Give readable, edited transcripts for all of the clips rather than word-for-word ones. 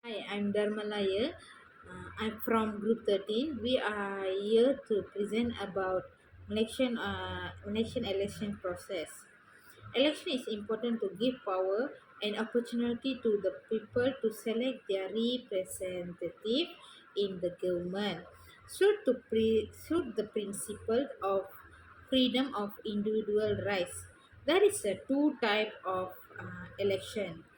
Hi, I'm Dharmalaya. I'm from Group 13. We are here to present about Malaysian election process. Election is important to give power and opportunity to the people to select their representative in the government. Suit the principle of freedom of individual rights. There is a two type of election.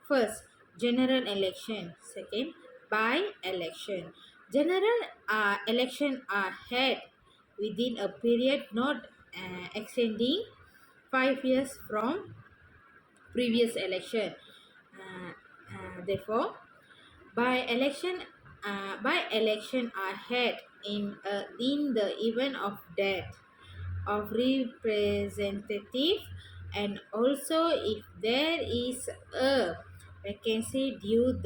First, general election. Second, by election. General election are held within a period not extending 5 years from previous election. Therefore, by election are held in the event of death of representative, and also if there is a vacancy due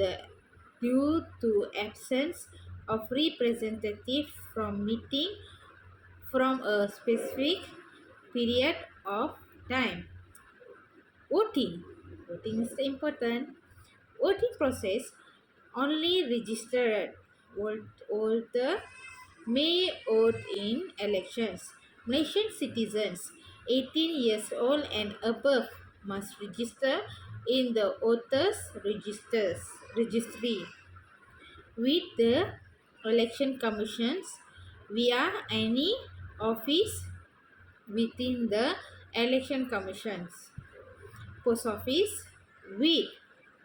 to absence of representative from meeting from a specific period of time. Voting is important. Voting process only registered voter may vote in elections. Malaysian citizens 18 years old and above must register in the registry with the election commissions via any office within the election commissions. Post office with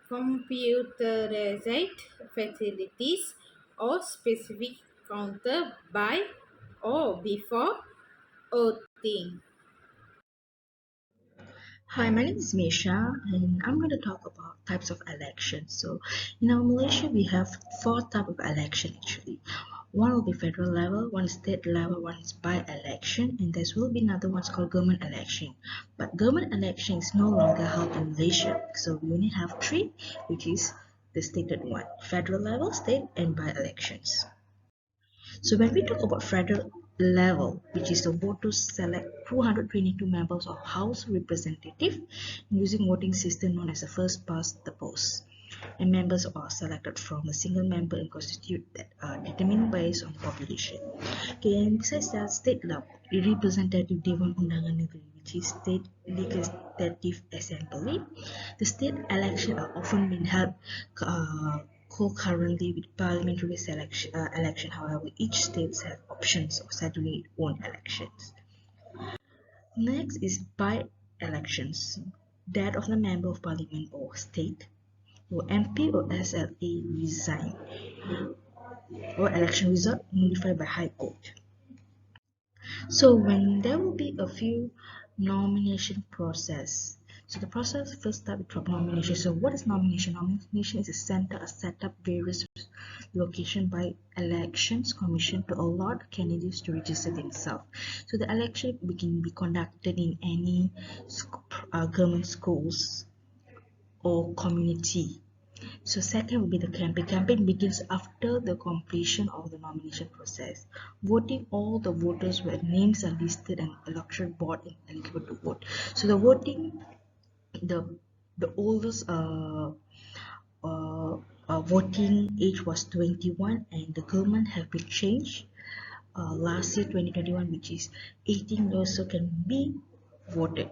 computerized facilities or specific counter by or before voting. Hi, my name is Misha, and I'm going to talk about types of elections. So, in our Malaysia, we have four types of election actually. One will be federal level, one is state level, one is by-election, and there will be another one's called government election. But government election is no longer held in Malaysia, so we only have three, which is the stated one: federal level, state, and by-elections. So when we talk about federal level, which is the voters select 222 members of House Representative using voting system known as the first past the post. And members are selected from a single member and constitute that are determined based on population. Okay, and besides that, state level, the representative Dewan Undangan Negeri, which is state legislative assembly. The state election are often been held concurrently with parliamentary election. However, each state has options of settling its own elections. Next is by-elections, that of the member of parliament or state, or MP or SLA resign, or election result notified by High Court. So when there will be a few nomination process. So the process first start with nomination. So what is nomination? Nomination is a center, a setup, various location by elections commission to allow candidates to register themselves. So the election can be conducted in any government schools or community. So second will be the campaign. Campaign begins after the completion of the nomination process. Voting, all the voters where names are listed and electoral board is eligible to vote. So the voting, the oldest voting age was 21, and the government have been changed last year 2021, which is 18 years so can be voted.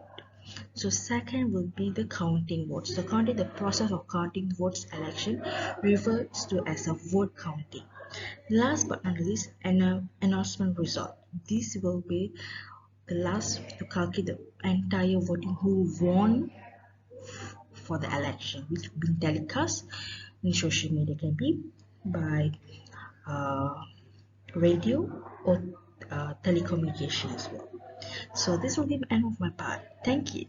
So second will be the counting votes. The process of counting votes election refers to as a vote counting. Last but not least, an announcement result. This will be the last to calculate the entire voting who won for the election, which will be telecast in social media, can be by uh, radio or telecommunication as well. So this will be the end of my part. Thank you.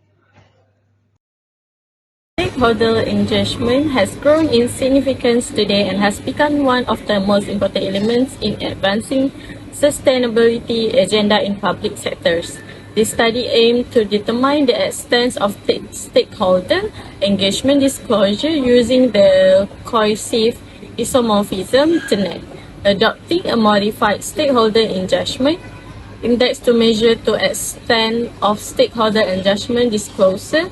Stakeholder engagement has grown in significance today and has become one of the most important elements in advancing sustainability agenda in public sectors. This study aimed to determine the extent of stakeholder engagement disclosure using the cohesive isomorphism TNET, adopting a modified stakeholder engagement index to measure the extent of stakeholder engagement disclosure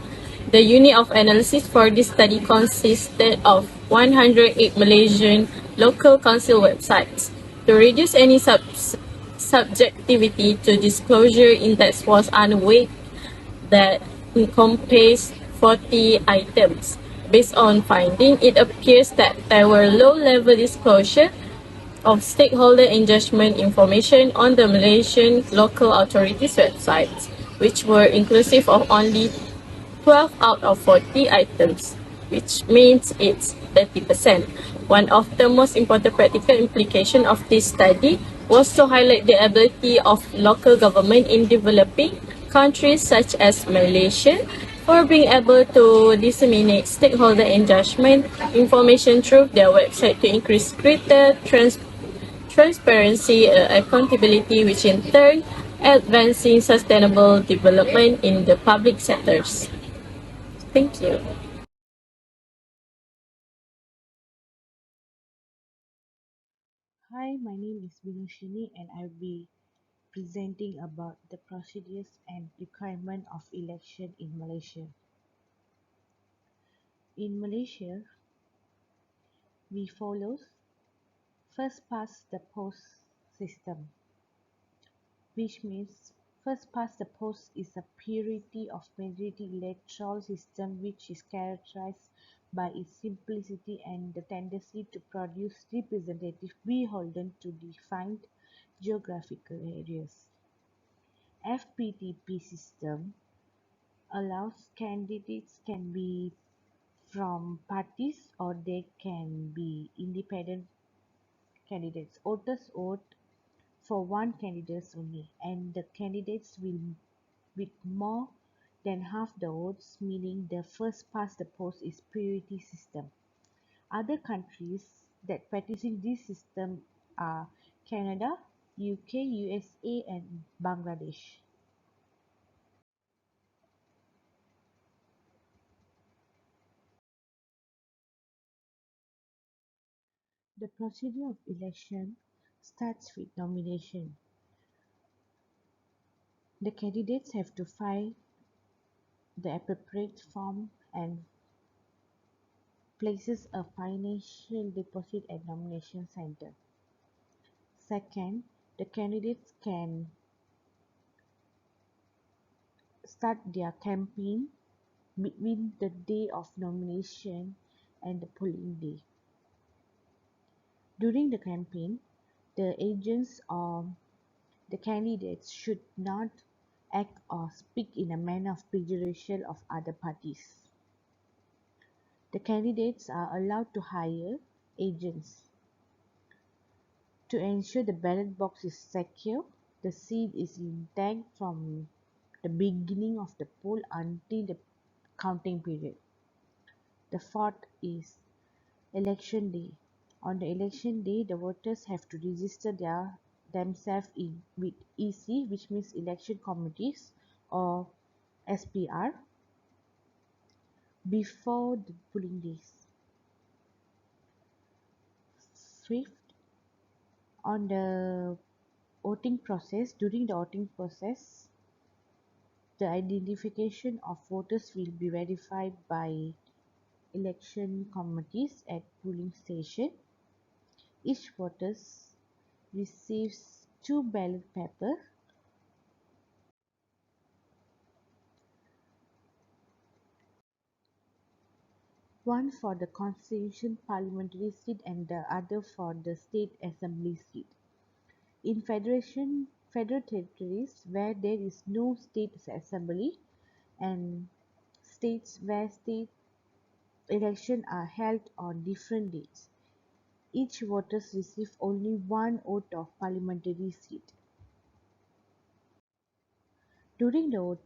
The unit of analysis for this study consisted of 108 Malaysian local council websites. To reduce any subjectivity to disclosure index was unweighted that encompassed 40 items. Based on finding, it appears that there were low-level disclosure of stakeholder engagement information on the Malaysian local authorities websites, which were inclusive of only 12 out of 40 items, which means it's 30%. One of the most important practical implications of this study was to highlight the ability of local government in developing countries such as Malaysia for being able to disseminate stakeholder engagement information through their website to increase greater transparency and accountability, which in turn advancing sustainable development in the public sectors. Thank you. Hi, my name is Vinoshini and I will be presenting about the procedures and requirement of election in Malaysia. In Malaysia, we follow first past the post system, which means first past the post is a purity of majority electoral system which is characterized by its simplicity and the tendency to produce representatives beholden to defined geographical areas. FPTP system allows candidates can be from parties or they can be independent candidates. Voters vote for one candidate only and the candidates will with more than half the votes, meaning the first past the post is priority system. Other countries that practicing this system are Canada, UK, USA and Bangladesh. The procedure of election starts with nomination. The candidates have to file the appropriate form and places a financial deposit at nomination center. Second, the candidates can start their campaign between the day of nomination and the polling day. During the campaign, the agents or the candidates should not act or speak in a manner of prejudicial of other parties. The candidates are allowed to hire agents. To ensure the ballot box is secure, the seat is intact from the beginning of the poll until the counting period. The fourth is election day. On the election day, the voters have to register themselves with EC, which means election committees or SPR, before the polling days. Fifth, on the voting process, during the voting process, the identification of voters will be verified by election committees at polling station. Each voter receives two ballot papers, one for the constitution parliamentary seat and the other for the state assembly seat. In federal territories where there is no state assembly and states where state elections are held on different dates, each voter receives only one vote of parliamentary seat. During the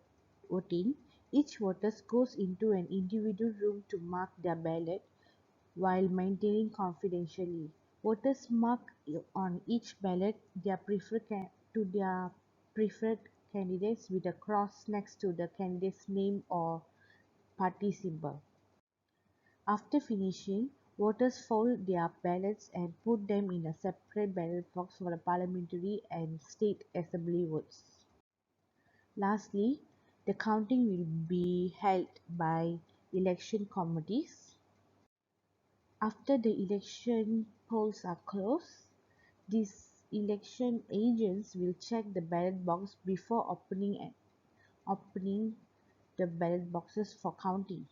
voting, each voter goes into an individual room to mark their ballot while maintaining confidentially. Voters mark on each ballot their preferred candidates with a cross next to the candidate's name or party symbol. After finishing, voters fold their ballots and put them in a separate ballot box for the parliamentary and state assembly votes. Lastly, The counting will be held by election committees. After the election polls are closed, these election agents will check the ballot box before opening the ballot boxes for counting.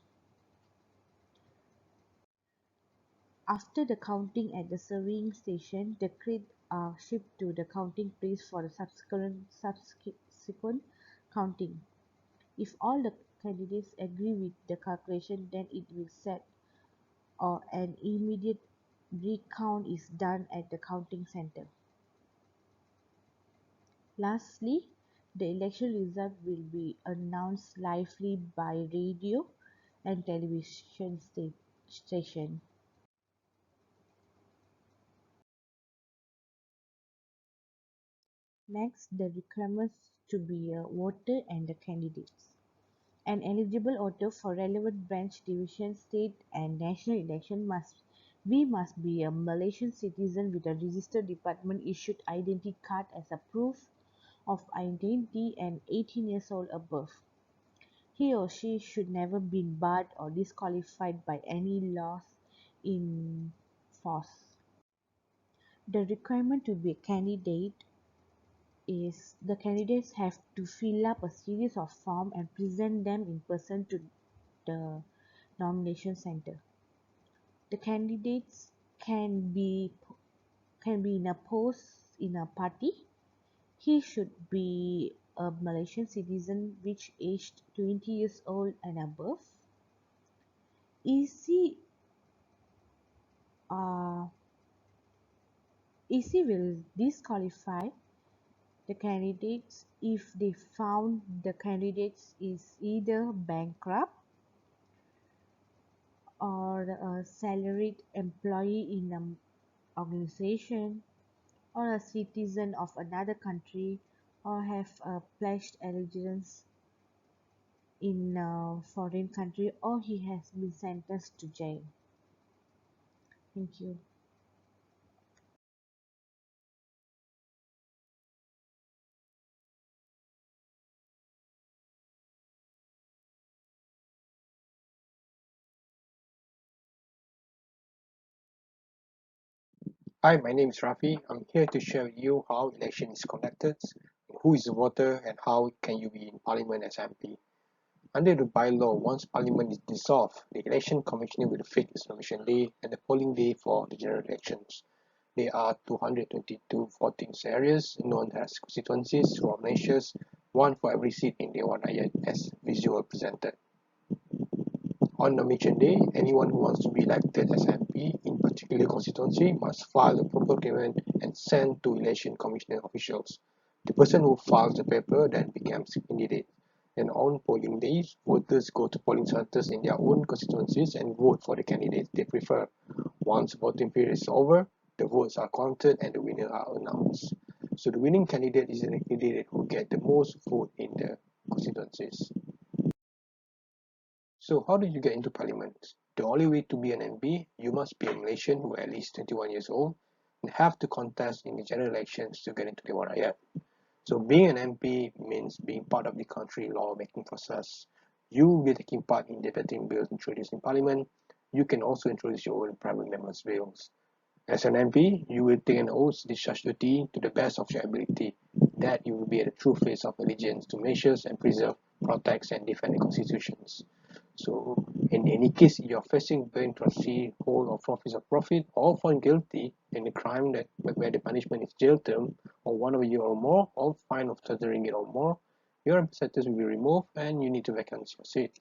After the counting at the surveying station, the credit are shipped to the counting place for the subsequent counting. If all the candidates agree with the calculation, then it will set or an immediate recount is done at the counting center. Lastly, the election result will be announced lively by radio and television station. Next, the requirements to be a voter and the candidates. An eligible voter for relevant branch, division, state and national election must be a Malaysian citizen with a registered department issued identity card as a proof of identity and 18 years old above. He or she should never be barred or disqualified by any laws in force. The requirement to be a candidate is the candidates have to fill up a series of forms and present them in person to the nomination center. The candidates can be in a post in a party. He should be a Malaysian citizen which aged 20 years old and above. EC uh, EC will disqualify the candidates if they found the candidates is either bankrupt or a salaried employee in an organization or a citizen of another country or have a pledged allegiance in a foreign country or he has been sentenced to jail. Thank you. Hi, my name is Rafi. I'm here to share with you how election is conducted, who is a voter, and how can you be in Parliament as MP. Under the bylaw, once Parliament is dissolved, the Election Commissioner will fix its nomination day and the polling day for the general elections. There are 222 voting areas known as constituencies throughout Malaysia, one for every seat in Dewan Rakyat as visual presented. On nomination day, anyone who wants to be elected as MP in particular constituency must file a proper document and send to election commissioner officials. The person who files the paper then becomes a candidate. And on polling days, voters go to polling centers in their own constituencies and vote for the candidates they prefer. Once voting period is over, the votes are counted and the winners are announced. So the winning candidate is the candidate who gets the most vote in the constituencies. So how did you get into parliament? The only way to be an MP, you must be a Malaysian who are at least 21 years old and have to contest in the general elections to get into the Warayat. So being an MP means being part of the country law-making process. You will be taking part in debating bills introduced in parliament. You can also introduce your own private members' bills. As an MP, you will take an oath to discharge duty to the best of your ability, that you will be the true face of allegiance to measures and preserve, protect, and defend the constitutions. So, in any case, you are facing bankruptcy, hold or forfeit of profit, or found guilty in a crime that where the punishment is jail term or 1 year or more, or fine of 30 ringgit or more, your status will be removed and you need to vacate your seat.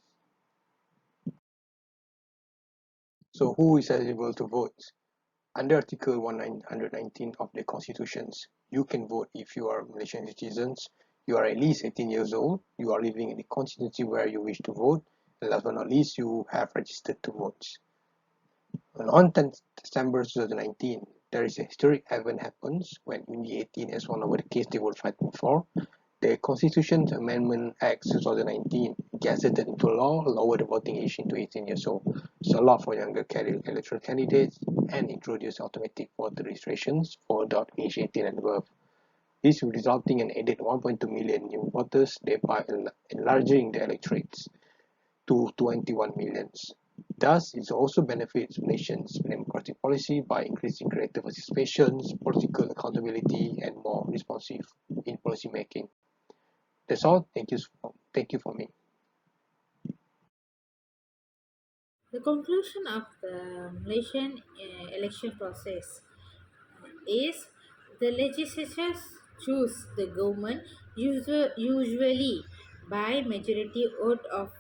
So, who is eligible to vote? Under Article 119 of the Constitutions, you can vote if you are Malaysian citizens, you are at least 18 years old, you are living in the constituency where you wish to vote, and last but not least, you have registered to vote. On 10th December 2019, there is a historic event happens when in the 18, as one of the case they were fighting for, the Constitution Amendment Act 2019 gazetted into law, lowered the voting age to 18 years old, so allowed for younger electoral candidates, and introduced automatic voter registrations for adults aged 18 and above. This will result in an added 1.2 million new voters, thereby enlarging the electorates to 21 millions. Thus, it also benefits nations' democratic policy by increasing greater participation, political accountability, and more responsive in policy making. That's all. Thank you for me. The conclusion of the Malaysian election process is the legislatures choose the government usually by majority vote of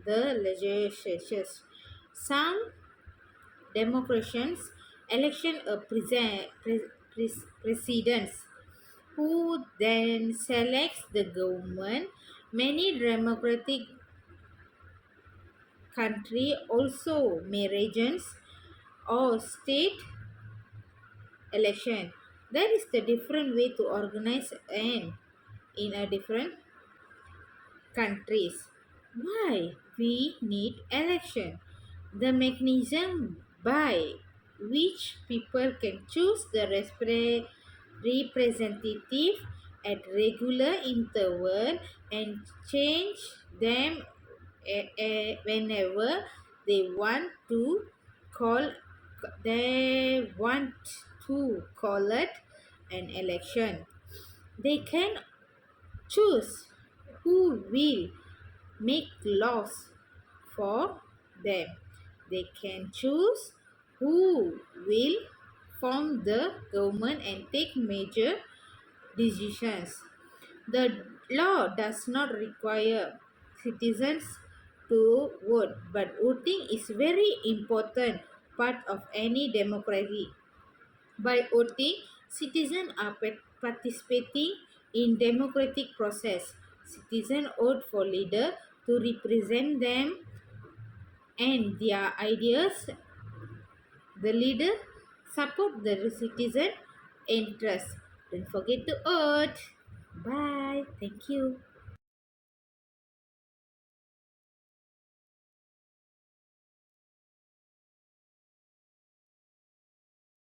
the legislatures. Some democracies election a president who then selects the government. Many democratic country also may regions or state election. That is the different way to organize and in a different countries. Why we need election? The mechanism by which people can choose the representative at regular interval and change them whenever they want to call it an election. They can choose who will make laws for them. They can choose who will form the government and take major decisions. The law does not require citizens to vote, but voting is very important part of any democracy. By voting, citizens are participating in democratic process. Citizens vote for leader to represent them and their ideas. The leader support the citizen interest. Don't forget to vote. Bye. Thank you.